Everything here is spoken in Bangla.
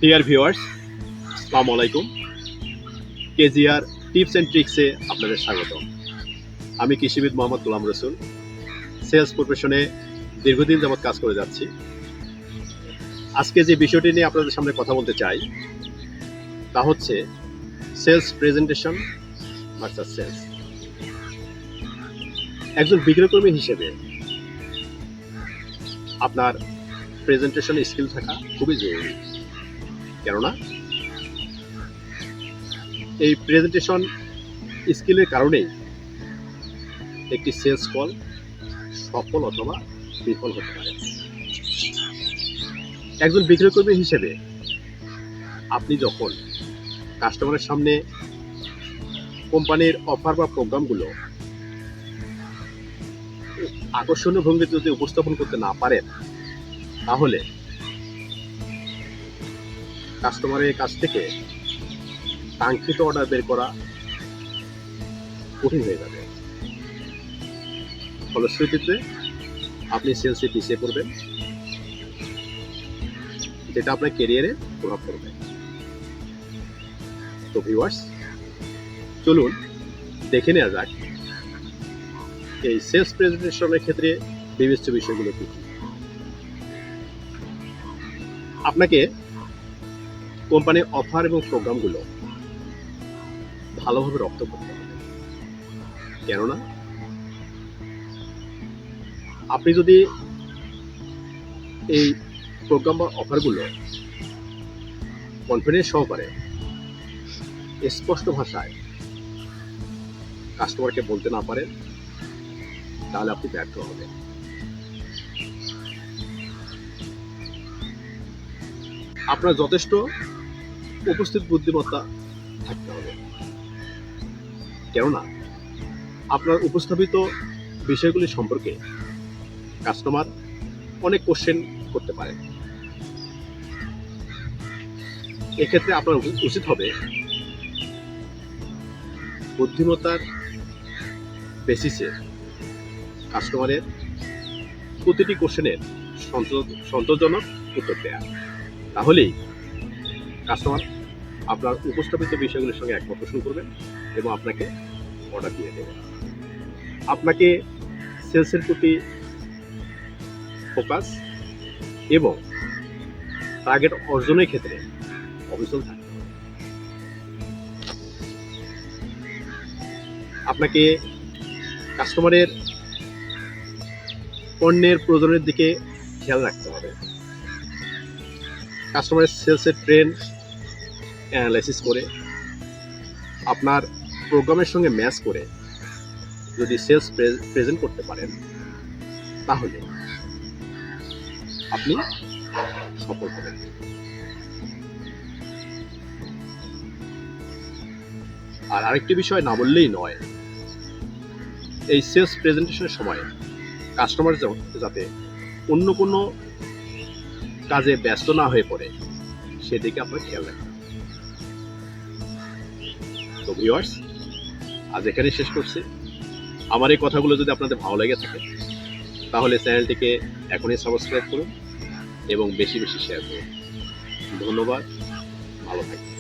ডিয়ার ভিউয়ার্স, আসসালামু আলাইকুম। কেজিআর টিপস অ্যান্ড ট্রিক্সে আপনাদের স্বাগত। আমি কৃষিবিদ মোহাম্মদ গোলাম রসুল, সেলস প্রফেশনে দীর্ঘদিন যাবৎ কাজ করে যাচ্ছি। আজকে যে বিষয়টি নিয়ে আপনাদের সামনে কথা বলতে চাই তা হচ্ছে সেলস প্রেজেন্টেশন ভার্সাস সেলস। একজন বিক্রয়কর্মী হিসেবে আপনার প্রেজেন্টেশন স্কিল থাকা খুবই জরুরি, কেননা এই প্রেজেন্টেশন স্কিলের কারণেই একটি সেলস কল সফল অথবা বিফল হতে পারে। একজন বিক্রয়কর্মী হিসেবে আপনি যখন কাস্টমারের সামনে কোম্পানির অফার বা প্রোগ্রামগুলো আকর্ষণীয় ভঙ্গিতে যদি উপস্থাপন করতে না পারেন, তাহলে কাস্টমারের কাছ থেকে কাঙ্ক্ষিত অর্ডার বের করা কঠিন হয়ে যাবে। ফলশ্রুতিতে আপনি সেলসে পিছিয়ে পড়বেন, যেটা আপনার ক্যারিয়ারে প্রভাব পড়বে। তো ভিউয়ার্স, চলুন দেখে নেওয়া যাক এই সেলস প্রেজেন্টেশনের ক্ষেত্রে বিবেচ্য বিষয়গুলো কি। আপনাকে কোম্পানির অফার এবং প্রোগ্রামগুলো ভালোভাবে রপ্ত করতে হবে, কেননা আপনি যদি এই প্রোগ্রাম বা অফারগুলো কনফিডেন্স সহকারে স্পষ্ট ভাষায় কাস্টমারকে বলতে না পারেন, তাহলে আপনি ব্যর্থ হবেন। আপনার যথেষ্ট উপস্থিত বুদ্ধিমত্তা থাকতে হবে, কেননা আপনার উপস্থাপিত বিষয়গুলি সম্পর্কে কাস্টমার অনেক কোশ্চেন করতে পারে। এক্ষেত্রে আপনার উচিত হবে বুদ্ধিমত্তার বেসিসে কাস্টমারের প্রতিটি কোশ্চেনের সন্তোষজনক উত্তর দেয়া। তাহলেই কাস্টমার আপনার উপস্থাপিত বিষয়গুলির সঙ্গে একমত পোষণ করবেন এবং আপনাকে অর্ডার দিয়ে দেবেন। আপনাকে সেলসের প্রতি ফোকাস এবং টার্গেট অর্জনের ক্ষেত্রে অবিচল থাকতে হবে। আপনাকে কাস্টমারের পণ্যের প্রয়োজনের দিকে খেয়াল রাখতে হবে। কাস্টমারের সেলসের ট্রেন্ড অ্যানালাইসিস করে আপনার প্রোগ্রামের সঙ্গে ম্যাচ করে যদি সেলস প্রেজেন্ট করতে পারেন, তাহলে আপনি সফল হবেন। আর আরেকটি বিষয় না বললেই নয়, এই সেলস প্রেজেন্টেশনের সময় কাস্টমার যাতে অন্য কোনো কাজে ব্যস্ত না হয়ে পড়ে, সেদিকে আপনার খেয়াল রাখবেন। তো ভিউয়ার্স, আজ এখানে শেষ করছি। আমার এই কথাগুলো যদি আপনাদের ভালো লেগে থাকে, তাহলে চ্যানেলটিকে এখনই সাবস্ক্রাইব করুন এবং বেশি বেশি শেয়ার করুন। ধন্যবাদ, ভালো থাকবেন।